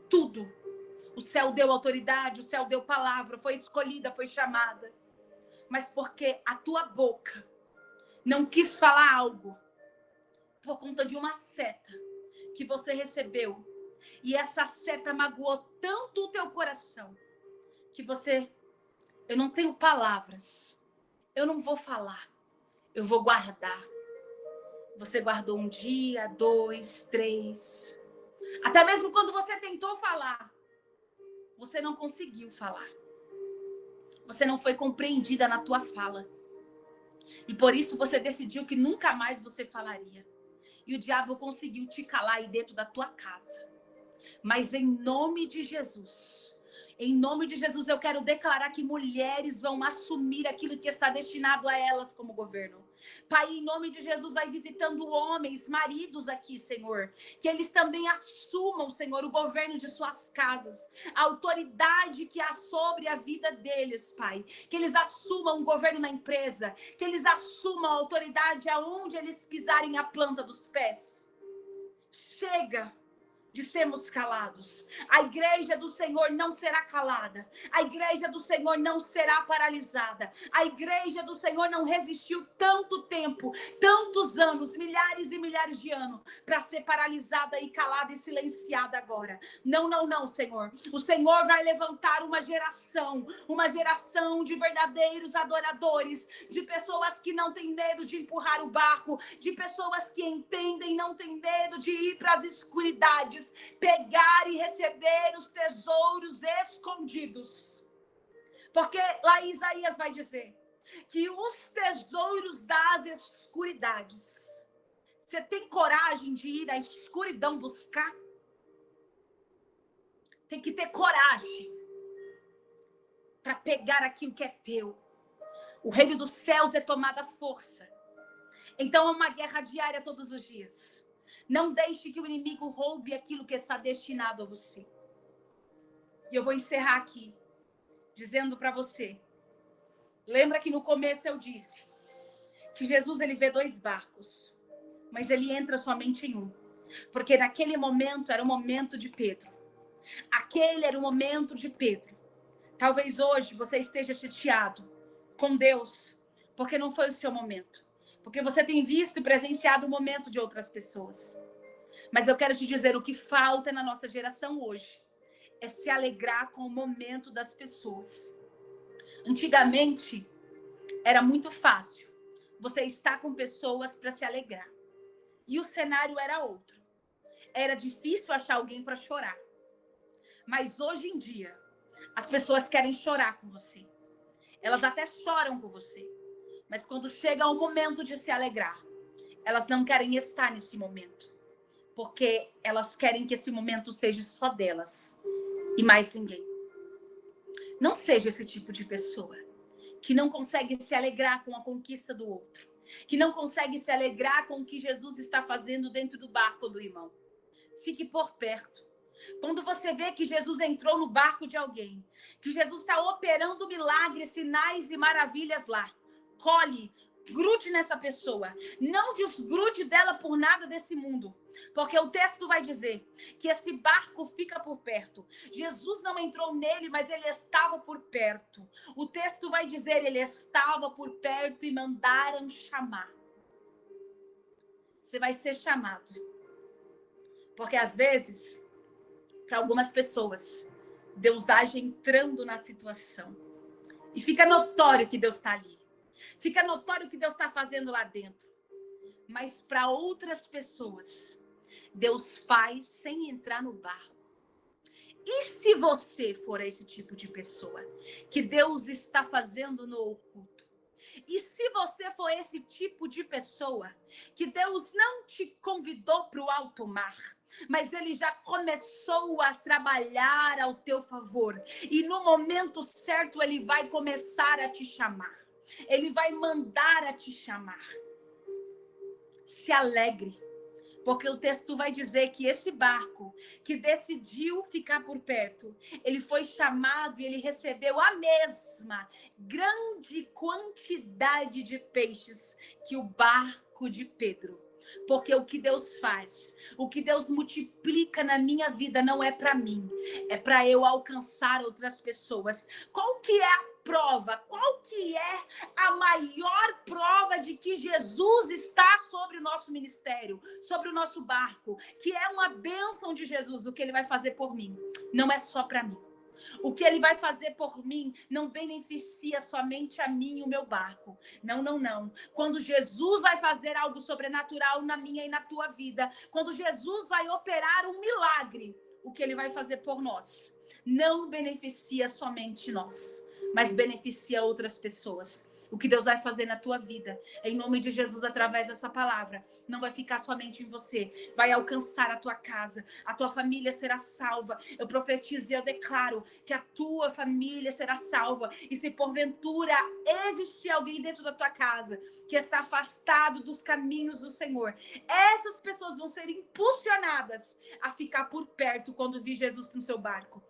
tudo. O céu deu autoridade, o céu deu palavra, foi escolhida, foi chamada. Mas porque a tua boca não quis falar algo por conta de uma seta que você recebeu. E essa seta magoou tanto o teu coração que você, eu não tenho palavras, eu não vou falar, eu vou guardar. Você guardou 1 dia, 2, 3. Até mesmo quando você tentou falar, você não conseguiu falar. Você não foi compreendida na tua fala. E por isso você decidiu que nunca mais você falaria. E o diabo conseguiu te calar aí dentro da tua casa. Mas em nome de Jesus, eu quero declarar que mulheres vão assumir aquilo que está destinado a elas como governo. Pai, em nome de Jesus, vai visitando homens, maridos aqui, Senhor. Que eles também assumam, Senhor, o governo de suas casas. A autoridade que há sobre a vida deles, Pai. Que eles assumam o governo na empresa. Que eles assumam a autoridade aonde eles pisarem a planta dos pés. Chega de sermos calados. A igreja do Senhor não será calada. A igreja do Senhor não será paralisada. A igreja do Senhor não resistiu tanto tempo, tantos anos, milhares e milhares de anos, para ser paralisada e calada e silenciada agora. Não, não, não, Senhor. O Senhor vai levantar uma geração de verdadeiros adoradores, de pessoas que não têm medo de empurrar o barco, de pessoas que entendem, não têm medo de ir para as escuridades, pegar e receber os tesouros escondidos. Porque lá em Isaías vai dizer que os tesouros das escuridades, você tem coragem de ir à escuridão buscar? Tem que ter coragem para pegar aquilo que é teu. O reino dos céus é tomada força. Então é uma guerra diária todos os dias. Não deixe que o inimigo roube aquilo que está destinado a você. E eu vou encerrar aqui, dizendo para você. Lembra que no começo eu disse que Jesus ele vê 2 barcos, mas ele entra somente em um. Porque naquele momento era o momento de Pedro. Aquele era o momento de Pedro. Talvez hoje você esteja chateado com Deus, porque não foi o seu momento. Porque você tem visto e presenciado o momento de outras pessoas. Mas eu quero te dizer, o que falta na nossa geração hoje é se alegrar com o momento das pessoas. Antigamente, era muito fácil você estar com pessoas para se alegrar. E o cenário era outro. Era difícil achar alguém para chorar. Mas hoje em dia, as pessoas querem chorar com você. Elas até choram com você. Mas quando chega o momento de se alegrar, elas não querem estar nesse momento. Porque elas querem que esse momento seja só delas e mais ninguém. Não seja esse tipo de pessoa que não consegue se alegrar com a conquista do outro, que não consegue se alegrar com o que Jesus está fazendo dentro do barco do irmão. Fique por perto. Quando você vê que Jesus entrou no barco de alguém, que Jesus está operando milagres, sinais e maravilhas lá, colhe, grude nessa pessoa. Não desgrude dela por nada desse mundo. Porque o texto vai dizer que esse barco fica por perto. Jesus não entrou nele, mas ele estava por perto. O texto vai dizer, ele estava por perto e mandaram chamar. Você vai ser chamado. Porque às vezes, para algumas pessoas, Deus age entrando na situação. E fica notório que Deus está ali. Fica notório o que Deus está fazendo lá dentro. Mas para outras pessoas, Deus faz sem entrar no barco. E se você for esse tipo de pessoa que Deus está fazendo no oculto? E se você for esse tipo de pessoa que Deus não te convidou para o alto mar, mas ele já começou a trabalhar ao teu favor. E no momento certo ele vai começar a te chamar. Ele vai mandar a te chamar. Se alegre, porque o texto vai dizer que esse barco que decidiu ficar por perto, ele foi chamado e ele recebeu a mesma grande quantidade de peixes que o barco de Pedro. Porque o que Deus faz, o que Deus multiplica na minha vida não é para mim, é para eu alcançar outras pessoas. Qual que é a prova? Qual que é a maior prova de que Jesus está sobre o nosso ministério, sobre o nosso barco, que é uma bênção de Jesus, o que ele vai fazer por mim? Não é só para mim. O que ele vai fazer por mim não beneficia somente a mim e o meu barco. Não, não, não. Quando Jesus vai fazer algo sobrenatural na minha e na tua vida, quando Jesus vai operar um milagre, o que ele vai fazer por nós não beneficia somente nós, mas beneficia outras pessoas. O que Deus vai fazer na tua vida, em nome de Jesus, através dessa palavra, não vai ficar somente em você, vai alcançar a tua casa, a tua família será salva. Eu profetizo e eu declaro que a tua família será salva. E se porventura existir alguém dentro da tua casa que está afastado dos caminhos do Senhor, essas pessoas vão ser impulsionadas a ficar por perto quando vir Jesus no seu barco.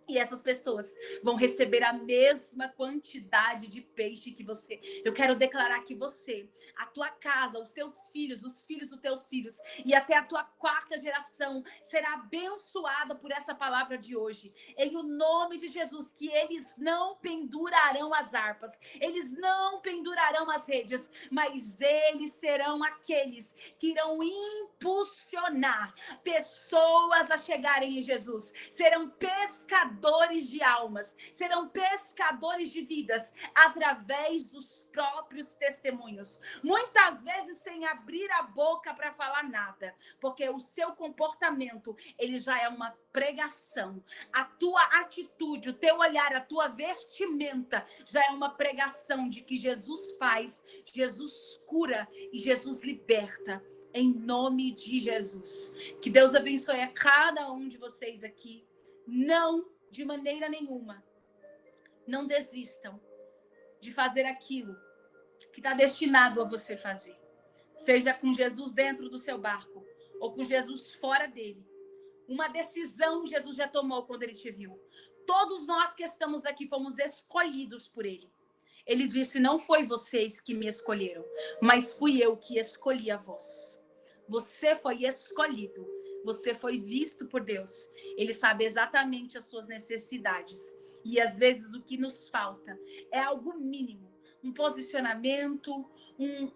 E essas pessoas vão receber a mesma quantidade de peixe que você. Eu quero declarar que você, a tua casa, os teus filhos, os filhos dos teus filhos e até a tua quarta geração será abençoada por essa palavra de hoje. Em o nome de Jesus, que eles não pendurarão as harpas, eles não pendurarão as redes, mas eles serão aqueles que irão impulsionar pessoas a chegarem em Jesus. Serão pescadores de almas, serão pescadores de vidas através dos próprios testemunhos, muitas vezes sem abrir a boca para falar nada, porque o seu comportamento, ele já é uma pregação, a tua atitude, o teu olhar, a tua vestimenta já é uma pregação de que Jesus faz, Jesus cura e Jesus liberta. Em nome de Jesus, que Deus abençoe a cada um de vocês aqui. Não, de maneira nenhuma, não desistam de fazer aquilo que está destinado a você fazer. Seja com Jesus dentro do seu barco ou com Jesus fora dele. Uma decisão Jesus já tomou quando ele te viu. Todos nós que estamos aqui fomos escolhidos por ele. Ele disse, não foi vocês que me escolheram, mas fui eu que escolhi a vós. Você foi escolhido. Você foi visto por Deus. Ele sabe exatamente as suas necessidades. E às vezes o que nos falta é algo mínimo. Um posicionamento,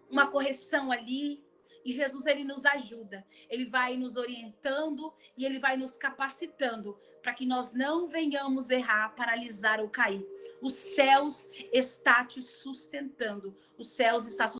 uma correção ali. E Jesus, ele nos ajuda. Ele vai nos orientando e ele vai nos capacitando para que nós não venhamos errar, paralisar ou cair. Os céus está te sustentando. Os céus está